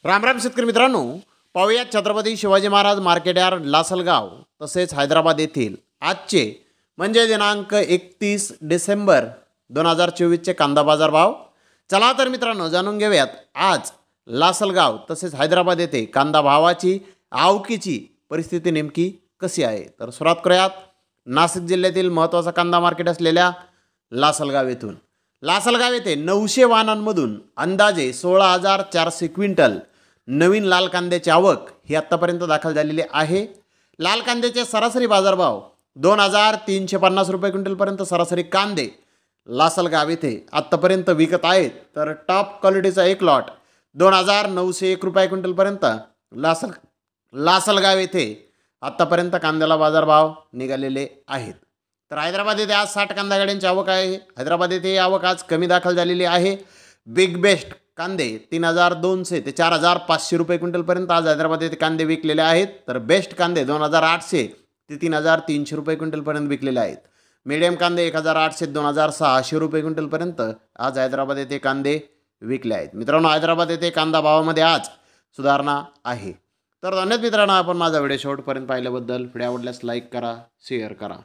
राम राम शेतकरी मित्रांनो, पाहूया छत्रपती शिवाजी महाराज मार्केट यार्ड लासलगाव तसेच हैदराबाद येथील आजचे म्हणजे दिनांक 31 डिसेंबर 2024चे कांदा बाजार भाव। चला तर मित्रांनो जाणून घेऊयात आज लासलगाव तसेच हैदराबाद येथे कांदा भावाची आवकीची परिस्थिती नेमकी कशी आहे। तर सुरुवात करूयात नाशिक जिल्ह्यातील महत्त्वाचा कांदा मार्केट असलेल्या लासलगाव येथून। लासलगाव येथे 900 वाहनांमधून अंदाजे 16,400 क्विंटल नवीन लाल कांद्याची आवक ही आत्तापर्यंत दाखल झालेली आहे। लाल कांद्याचे सरासरी बाजारभाव 2,350 रुपये क्विंटलपर्यंत सरासरी कांदे लासलगाव येथे आत्तापर्यंत विकत आहेत। तर टॉप क्वालिटीचा एक लॉट 2,901 रुपये क्विंटलपर्यंत लासलगाव येथे आत्तापर्यंत कांद्याला बाजारभाव निघालेले आहेत। तर हैदराबाद येथे आज 60 कांदा गाड्यांची आवक आहे। हैदराबाद येथे आवक आज कमी दाखल झालेली आहे। बिग बेस्ट कांदे 3,200 ते 4,500 रुपये क्विंटलपर्यंत आज हैदराबाद येथे कांदे विकलेले आहेत। तर बेस्ट कांदे 2,800 ते 3,300 रुपये क्विंटलपर्यंत विकलेले आहेत। मीडियम कांदे 1,800 ते 2,600 रुपये क्विंटलपर्यंत आज हैदराबाद येथे कांदे विकले आहेत। मित्रांनो, हैदराबाद येथे कांदा भावामध्ये आज सुधारणा आहे। तर धन्यवाद मित्रांनो, आपण माझा व्हिडिओ शेवटपर्यंत पाहिल्याबद्दल। व्हिडिओ आवडल्यास लाईक करा, शेअर करा।